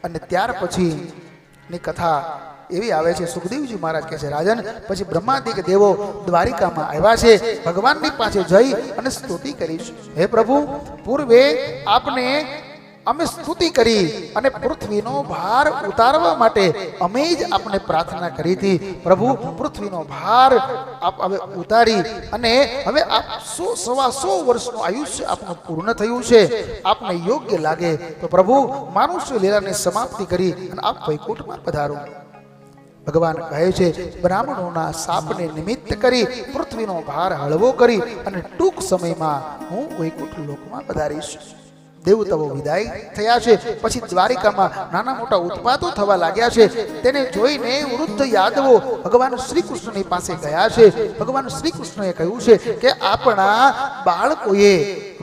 અને ત્યાર પછીની કથા એવી આવે છે, સુખદેવજી મહારાજ કહે છે, રાજન પછી બ્રહ્માદિક દેવો દ્વારિકામાં આવ્યા છે, ભગવાનની પાસે જઈ અને સ્તુતિ કરી છે. હે પ્રભુ, પૂર્વે આપને અમે સ્તુતિ કરી અને પૃથ્વીનો ભાર ઉતારવા માટે અમે જ આપને પ્રાર્થના કરી હતી. પ્રભુ, પૃથ્વીનો ભાર આપ હવે ઉતારી અને હવે આપ 100 વર્ષનું આયુષ્ય આપનું પૂર્ણ થયું છે. આપને યોગ્ય લાગે તો પ્રભુ માનુષ્ય લીલાની સમાપ્તિ કરી અને આપ વૈકુંઠમાં પધારો. ભગવાન કહે છે, બ્રાહ્મણોના શાપને નિમિત્ત કરી પૃથ્વીનો ભાર હળવો કરી અને ટૂંક સમયમાં હું વૈકુંઠ લોકમાં પધારીશ. દેવતાઓ વિદાય થયા છે. પછી દ્વારિકામાં નાના મોટા ઉત્પાતો થવા લાગ્યા છે. તેને જોઈને વૃદ્ધ યાદવો ભગવાન શ્રી કૃષ્ણની પાસે ગયા છે. ભગવાન શ્રી કૃષ્ણએ કહ્યું છે કે આપણા બાળકોએ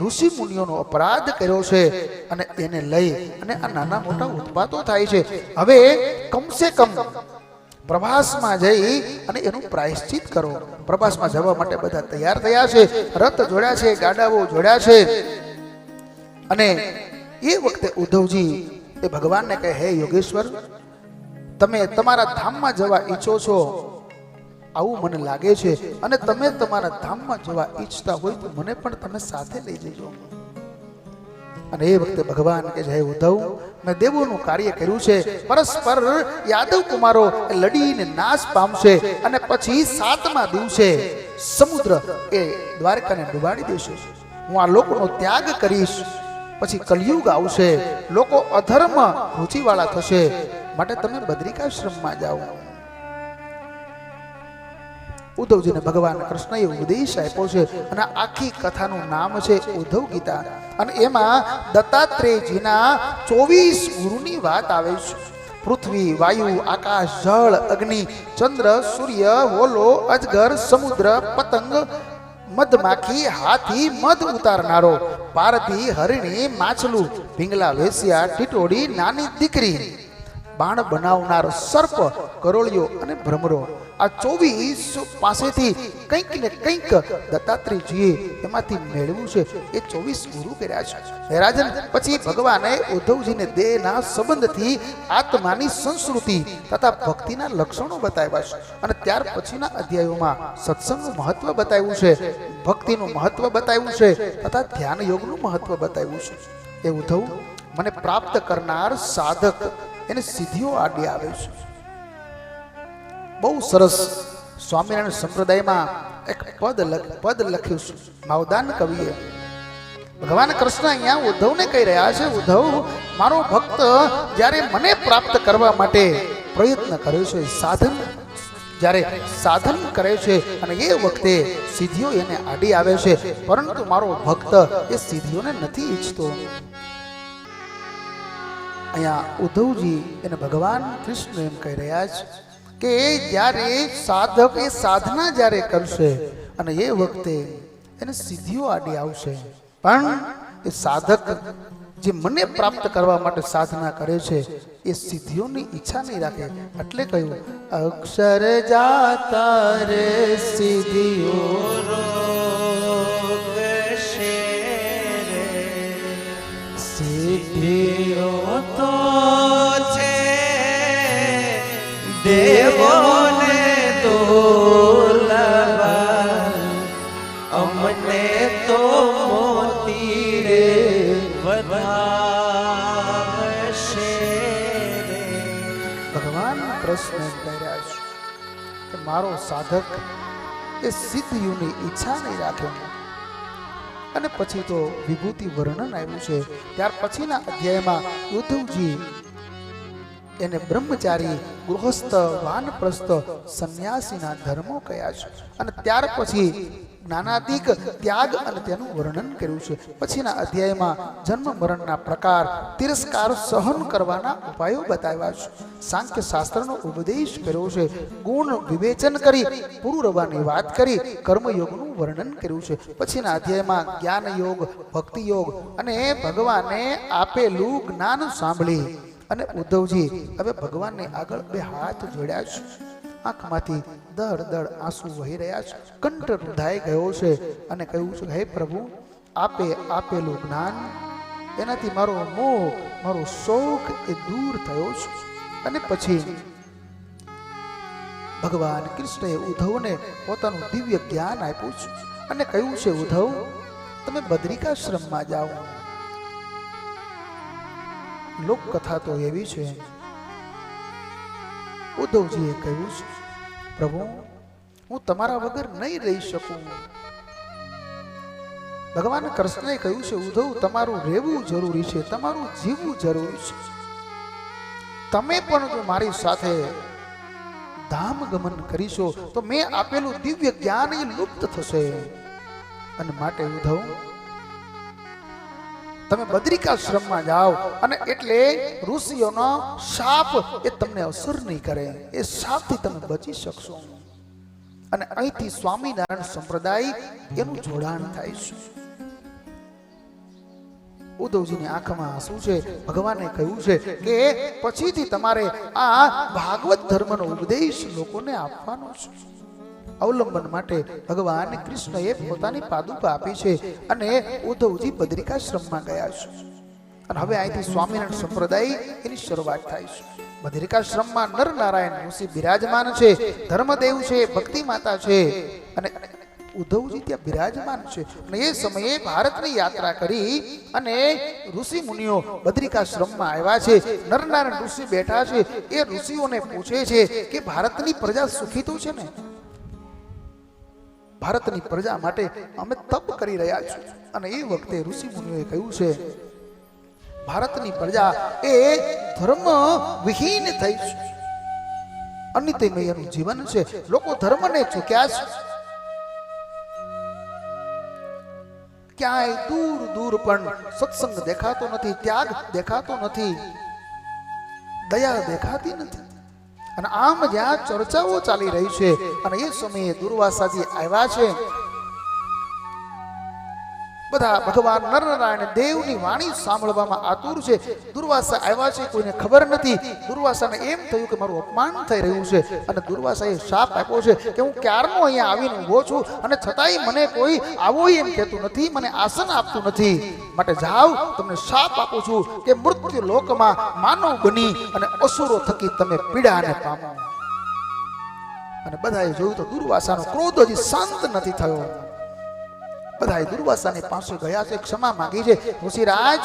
ઋષિ મુનિઓનો અપરાધ કર્યો છે અને એને લઈ અને આ નાના મોટા ઉત્પાતો થાય છે. હવે કમસે કમ પ્રવાસમાં જઈ અને એનું પ્રાયશ્ચિત કરો. પ્રવાસમાં જવા માટે બધા તૈયાર થયા છે. રથ જોડ્યા છે, ગાડાઓ જોડ્યા છે. અને એ વખતે ઉદ્ધવજી એ ભગવાનને કહે, હે યોગેશ્વર, તમે તમારા ધામમાં જવા ઈચ્છો છો આવું મને લાગે છે, અને તમે તમારા ધામમાં જવા ઈચ્છતા હોય તો મને પણ તમે સાથે લઈ જજો. અને એ વખતે ભગવાન કહે છે, હે ઉદ્ધવ, મેં દેવોનું કાર્ય કર્યું છે. પરસ્પર યાદવ કુમારો લડીને નાશ પામશે અને પછી 7મા દિવસે સમુદ્ર એ દ્વારકાને ડુબાડી દેશે. હું આ લોકોનો ત્યાગ કરીશ. પછી કલયુગ આવશે, લોકો અધર્મ રુચિવાળા થશે, માટે તમે બદ્રિકાશ્રમમાં જાઓ. ઉદ્ધવજીને ભગવાન કૃષ્ણએ ઉપદેશ આપ્યો છે અને આખી કથાનું નામ છે ઉદ્ધવ ગીતા. અને એમાં દત્તાત્રેયજીના 24 ગુરુની વાત આવે છે. પૃથ્વી, વાયુ, આકાશ, જળ, અગ્નિ, ચંદ્ર, સૂર્ય, હોલો, અજગર, સમુદ્ર, પતંગ, મધમાખી, હાથી, મધ ઉતારનારો, પારધી, હરિણી, માછલું, ભીંગલા, વેશ્યા, ટીટોડી, નાની દીકરી, બાણ બનાવનાર સર્પ, કરોળિયો અને ભ્રમરો, આ 24 પાસેથી કંઈક ને કંઈક દત્તાત્રેયજીએ એમાંથી મેળવ્યું છે. એ 24 ગુરુ કર્યા છે. હે રાજન, પછી ભગવાને ઉદ્ધવજીને દેહના સંબંધથી આત્માની સંસ્કૃતિ તથા ભક્તિના લક્ષણો બતાવ્યા છે. અને ત્યાર પછીના અધ્યાયોમાં સત્સંગનું મહત્વ બતાવ્યું છે, ભક્તિનું મહત્વ બતાવ્યું છે તથા ધ્યાન યોગનું મહત્વ બતાવ્યું છે. એ ઉદ્ધવ, મને પ્રાપ્ત કરનાર સાધક એને સિદ્ધિઓ આડી આવે છે. બહુ સરસ સ્વામિનારાયણ સંપ્રદાયમાં એક પદ લખ્યું છે માવદાન કવિએ. ભગવાન કૃષ્ણ અહીંયા ઉદ્ધવને કહી રહ્યા છે, ઉદ્ધવ, મારો ભક્ત જ્યારે મને પ્રાપ્ત કરવા માટે પ્રયત્ન કરે છે, જ્યારે સાધન કરે છે અને એ વખતે સિદ્ધિઓ એને આડી આવે છે, પરંતુ મારો ભક્ત એ સિદ્ધિઓને નથી ઈચ્છતો. અહીંયા ઉદ્ધવજી એને ભગવાન કૃષ્ણ એમ કહી રહ્યા છે કે જ્યારે સાધક એ સાધના જ્યારે કરશે અને એ વખતે એને સિદ્ધિઓ આડી આવશે, પણ એ સાધક જે મને પ્રાપ્ત કરવા માટે સાધના કરે છે એ સિદ્ધિઓની ઈચ્છા નહીં રાખે. એટલે કહ્યું, અક્ષર જાતા રે સિદ્ધિઓ રોગશે રે, સિદ્ધિઓ તો છે દેવોને દુર્લભ, અમને તો મોતી રે વધાવશે રે. ભગવાન કૃષ્ણ કહી રહ્યા છે કે મારો સાધક એ સિદ્ધિઓની ઈચ્છા નહીં રાખે. અને પછી તો વિભૂતિ વર્ણન આવ્યું છે. ત્યાર પછીના અધ્યાયમાં ઉદ્ધવજી એને બ્રહ્મચારી, ગૃહસ્થ, વાનપ્રસ્થ, સંન્યાસીના ધર્મો કયા છે. અને ત્યાર પછી જ્ઞાનાદિક ત્યાગ અને તેનું વર્ણન કર્યું છે. પછીના અધ્યાયમાં જન્મ મરણના પ્રકાર, તિરસ્કાર સહન કરવાના ઉપાયો બતાવ્યા છે. સાંખ્ય શાસ્ત્રનો ઉપદેશ કર્યો છે. ગુણ વિવેચન કરી પુરુરવાની વાત કરી કર્મયોગનું વર્ણન કર્યું છે. પછીના અધ્યાયમાં જ્ઞાન યોગ, ભક્તિ યોગ અને ભગવાને આપેલું જ્ઞાન સાંભળી અને ઉદ્ધવજી હવે ભગવાનને આગળ બે હાથ જોડ્યા છે. આંખમાંથી દળ આંસુ વહી રહ્યા છે. કંઠ રૂંધાઈ ગયો છે અને કહ્યું છે, હે પ્રભુ, આપે આપેલું જ્ઞાન એનાથી મારો મોહ, મારો શોખ એ દૂર થયો છે. અને પછી ભગવાન કૃષ્ણએ ઉદ્ધવને પોતાનું દિવ્ય જ્ઞાન આપ્યું છે અને કહ્યું છે, ઉદ્ધવ તમે બદ્રિકાશ્રમમાં જાઓ. લોક કથા તો એવી છે, ઉદ્ધવજીએ કહ્યું છે, પ્રભુ હું તમારા વગર નહીં રહી શકું. ભગવાન કૃષ્ણએ કહ્યું છે, ઉદ્ધવ તમારું રહેવું જરૂરી છે, તમારું જીવવું જરૂરી છે. તમે પણ જો મારી સાથે ધામ ગમન કરીશો તો મેં આપેલું દિવ્ય જ્ઞાન એ લુપ્ત થશે. અને માટે ઉદ્ધવ તમે બદ્રિકાશ્રમમાં જાઓ અને એટલે ઋષિઓનો શાપ એ તમને અસર નહીં કરે, એ શાપથી તમે બચી શકશો. અને અહીંથી સ્વામિનારાયણ સંપ્રદાય એનું જોડાણ થાય છે. ઉદ્ધવજીની આંખમાં આંસુ છે. ભગવાને કહ્યું છે કે પછીથી તમારે આ ભાગવત ધર્મનો ઉપદેશ લોકોને આપવાનો છે. અવલંબન માટે ભગવાન કૃષ્ણએ પોતાની પાદુકા આપી છે અને ઉદ્ધવજી બદ્રિકાશ્રમમાં ગયા છે. અને હવે અહીંથી સ્વામિનારાયણ સંપ્રદાય એની શરૂઆત થાય છે. બદ્રિકાશ્રમમાં નર નારાયણ ઋષિ બિરાજમાન છે, ધર્મદેવ છે, ભક્તિ માતા છે અને ઉદ્ધવજી ત્યાં બિરાજમાન છે. અને એ સમયે ભારતની યાત્રા કરી અને ઋષિ મુનિઓ બદ્રિકાશ્રમમાં આવ્યા છે. નરનારાયણ ઋષિ બેઠા છે. એ ઋષિઓને પૂછે છે કે ભારતની પ્રજા સુખી તો છે ને? ભારતની પ્રજા માટે અમે તપ કરી રહ્યા છીએ. અને એ વખતે ઋષિ મુનિઓએ કહ્યું છે, ભારતની પ્રજા એ ધર્મ વિહીન થઈ છે, અનિત્યમય એનું જીવન છે. લોકો ધર્મને ચૂક્યા છે. ક્યાંય દૂર દૂર પણ સત્સંગ દેખાતો નથી, ત્યાગ દેખાતો નથી, દયા દેખાતી નથી. અને આમ જ્યાં ચર્ચાઓ ચાલી રહી છે અને એ સમયે દુર્વાસાજી આવ્યા છે. બધા ભગવાન નરનારાયણ દેવની વાણી સાંભળવામાં આતુર છે. દુર્વાસા આવ્યા છે, કોઈને ખબર નથી. દુર્વાસાને એમ થયું કે મારું અપમાન થઈ રહ્યું છે અને દુર્વાસાએ શાપ આપ્યો છે કે હું ક્યારનો અહીંયા આવીને ઊભો છું અને છતાંય મને કોઈ આવો એમ કહેતું નથી, મને આસન આપતું નથી. માટે જાઓ, તમને શાપ આપું છું કે મૃત્યુ લોકમાં માનવ બની અને અસુરો થકી તમે પીડાને પામો. અને બધાએ જોયું તો દુર્વાસાનો ક્રોધ હજી શાંત નથી થયો. બધા દુર્વાસાની પાસે ગયા છે, ક્ષમા માંગી છે. ઋષિરાજ,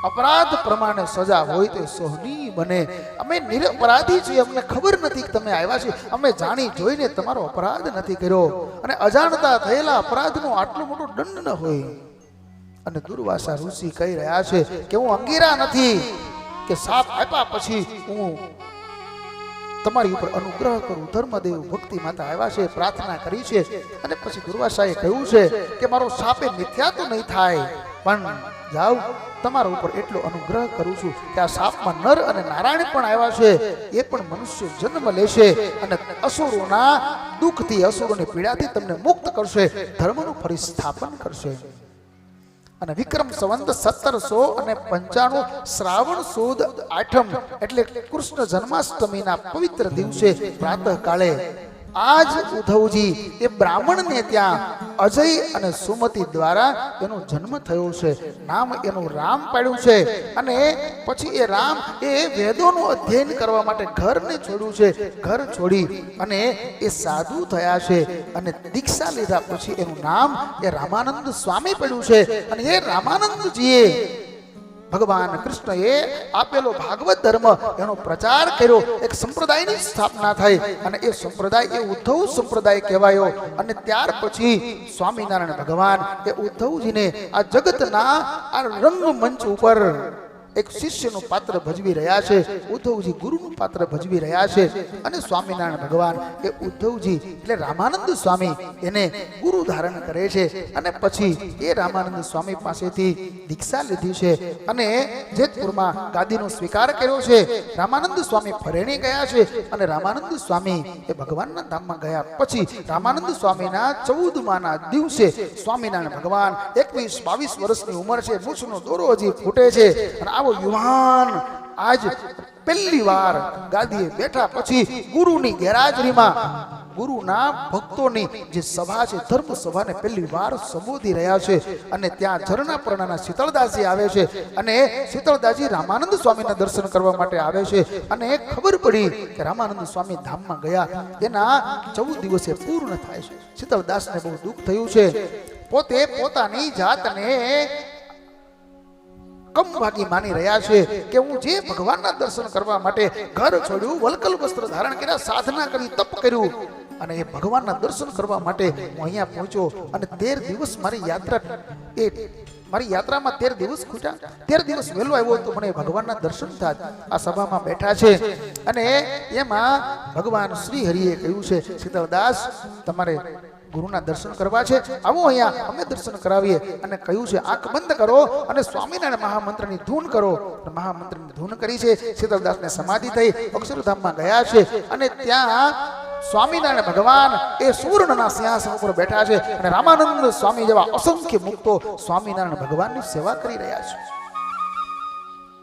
અપરાધ પ્રમાણે સજા હોય તો સહનીય બને. અમે નિરપરાધી છીએ, અમને ખબર નથી કે તમે આવ્યા છે. અમે જાણી જોઈને તમારો અપરાધ નથી કર્યો અને અજાણતા થયેલા અપરાધનો આટલો મોટો દંડ ન હોય. અને દુર્વાસા ઋષિ કહી રહ્યા છે કે હું અંગીરા નથી કે શાપ આપ્યા પછી હું તમારી ઉપર અનુગ્રહ કરું. ધર્મદેવ ભક્તિ માતા આવ્યા છે, પ્રાર્થના કરી છે. અને પછી દુર્વાસાએ કહ્યું છે કે મારો શાપે મિથ્યા તો નહીં થાય, પણ જાઓ, તમારા ઉપર એટલો અનુગ્રહ કરું છું કે આ શાપમાં નર અને નારાયણ પણ આવ્યા છે, એ પણ મનુષ્ય જન્મ લેશે અને અસુરોના દુઃખથી, અસુરોની પીડાથી તમને મુક્ત કરશે, ધર્મનું ફરી સ્થાપન કરશે. અને વિક્રમ સંવંત 1795 શ્રાવણ સુદ 8મ એટલે કૃષ્ણ જન્માષ્ટમીના પવિત્ર દિવસે પ્રાતઃ કાળે આજ ઉદ્ધવજી એ બ્રાહ્મણને ત્યાં અજય અને સુમતિ દ્વારા એનો જન્મ થયો છે. નામ એનું રામ પાડ્યું છે. અને પછી એ રામ એ વેદોનું અધ્યયન કરવા માટે ઘરને છોડ્યું છે. ઘર છોડી અને એ સાધુ થયા છે અને દીક્ષા લીધા પછી એનું નામ એ રામાનંદ સ્વામી પડ્યું છે. અને એ રામાનંદજીએ ભગવાન કૃષ્ણએ આપેલો ભાગવત ધર્મ એનો પ્રચાર કર્યો. એક સંપ્રદાયની સ્થાપના થઈ અને એ સંપ્રદાય એ ઉદ્ધવ સંપ્રદાય કહેવાયો. અને ત્યાર પછી સ્વામિનારાયણ ભગવાન એ ઉદ્ધવજીને આ જગતના આ રંગમંચ ઉપર એક શિષ્યનું પાત્ર ભજવી રહ્યા છે. ઉદ્ધવજી ગુરુનું પાત્ર ભજવી રહ્યા છે. અને સ્વામિનારાયણ ભગવાન એ ઉદ્ધવજી એટલે રામાનંદ સ્વામી એને ગુરુ ધારણ કરે છે. અને પછી એ રામાનંદ સ્વામી પાસેથી દીક્ષા લીધી છે અને જેતપુરમાં ગાદીનો સ્વીકાર કર્યો છે. રામાનંદ સ્વામી ફરેણી ગયા છે અને રામાનંદ સ્વામી એ ભગવાનના ધામમાં ગયા. પછી રામાનંદ સ્વામીના 14માના દિવસે સ્વામિનારાયણ ભગવાન 21-22 વર્ષની ઉંમર છે, મૂછનો દોરો હજી ફૂટે છે અને આવો યુવાન આજ પહેલી વાર ગાદીએ બેઠા. પછી ગુરુની ગેરહાજરીમાં ગુરુના ભક્તોની જે સભા છે ધર્મ સભાને પહેલી વાર સંબોધી રહ્યા છે અને ત્યાં ઝરણા પરણાના શીતળદાસજી આવે છે અને શીતળદાસજી રામાનંદ સ્વામીના દર્શન કરવા માટે આવે છે અને ખબર પડી કે રામાનંદ સ્વામી ધામમાં ગયા એના 14 દિવસે પૂર્ણ થાય છે. શીતળદાસને બહુ દુઃખ થયું છે. પોતે પોતાની જાતને કમભાગી માની રહ્યા છે કે હું જે ભગવાનના દર્શન કરવા માટે ઘર છોડ્યું, વલકલ વસ્ત્ર ધારણ કર્યા, સાધના કરી, તપ કર્યું અને એ ભગવાનના દર્શન કરવા માટે હું અહીંયા પહોંચ્યો અને 13 દિવસ મારી યાત્રામાં 13 દિવસ ખૂટ્યા, 13 દિવસ વહેલો આવ્યો તો મને ભગવાનના દર્શન થાય. આ સભામાં બેઠા છે અને એમાં ભગવાન શ્રી હરિએ કહ્યું છે, શીતળદાસ તમારે ગુરુના દર્શન કરવા છે, આવો અહીંયા અમે દર્શન કરાવીએ. અને કહ્યું છે આંખ બંધ કરો અને સ્વામિનારાયણ મહામંત્રની ધૂન કરો. મહામંત્રની ધૂન કરી છે. શીતળદાસને સમાધિ થઈ, અક્ષરધામમાં ગયા છે અને ત્યાં સ્વામિનારાયણ ભગવાન એ સુવર્ણના સિંહાસન ઉપર બેઠા છે અને રામાનંદ સ્વામી જેવા અસંખ્ય મુક્તો સ્વામિનારાયણ ભગવાનની સેવા કરી રહ્યા છે.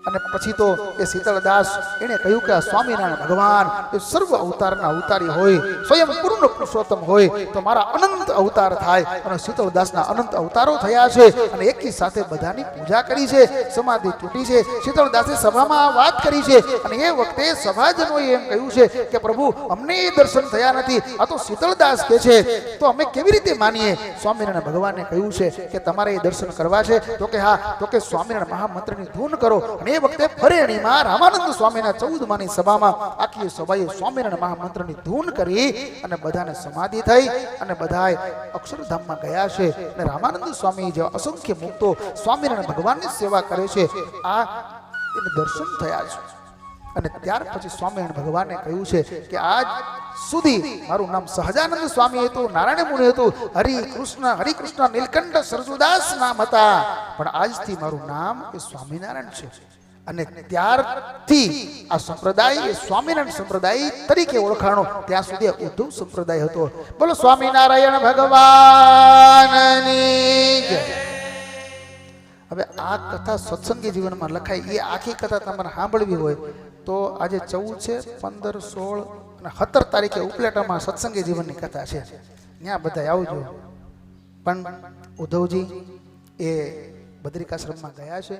અને પછી તો એ શીતળદાસ એને કહ્યું કે આ સ્વામિનારાયણ ભગવાન એ સર્વ અવતારના અવતારી હોય, સ્વયં પૂર્ણ પુરુષોત્તમ હોય તો મારા અનંત અવતાર થાય. અને શીતળદાસના અનંત અવતારો થયા છે અને એકી સાથે બધાની પૂજા કરી છે, સમાધિ તૂટી છે. શીતળદાસે સભામાં આ વાત કરી છે અને એ વખતે સભાજનોએ એમ કહ્યું છે કે પ્રભુ અમને એ દર્શન થયા નથી, આ તો શીતળદાસ કહે છે તો અમે કેવી રીતે માનીએ? સ્વામિનારાયણ ભગવાને કહ્યું છે કે તમારે એ દર્શન કરવા છે? તો કે હા. તો કે સ્વામિનારાયણ મહામંત્રની ધૂન કરો. અને એ વખતે ફરેણીમાં રામાનંદ સ્વામીના 14 માની સભામાં આખી સભાએ સ્વામિનારાયણ મહામંત્રની ધૂન કરી અને બધાને સમાધિ થઈ અને બધાએ અક્ષરધામમાં ગયા છે. અને રામાનંદ સ્વામી જેવા અસંખ્ય મુક્તો સ્વામિનારાયણ ભગવાનની સેવા કરે છે. આ એને દર્શન થયા છે. અને ત્યાર પછી સ્વામિનારાયણ ભગવાને કહ્યું છે કે આજ સુધી મારું નામ સહજાનંદ સ્વામી હતું, નારાયણ મુનિ હતું, હરિકૃષ્ણ નીલકંઠ સરજુદાસ નામ હતા, પણ આજથી મારું નામ એ સ્વામિનારાયણ છે. અને ત્યારથી આ સંપ્રદાય એ સ્વામિનારાયણ સંપ્રદાય તરીકે ઓળખાણો. ત્યાં સુધી ઉદ્ધવ સંપ્રદાય હતો. બોલો સ્વામિનારાયણ ભગવાનની જય. હવે આ કથા સત્સંગી જીવનમાં લખાય, એ આખી કથા તમારે સાંભળવી હોય તો આજે 14 છે, 15, 16 અને 17 તારીખે ઉપલેટામાં સત્સંગી જીવનની કથા છે. ત્યાં બધા આવજો. પણ ઉદ્ધવજી એ બદ્રિકાશ્રમમાં ગયા છે.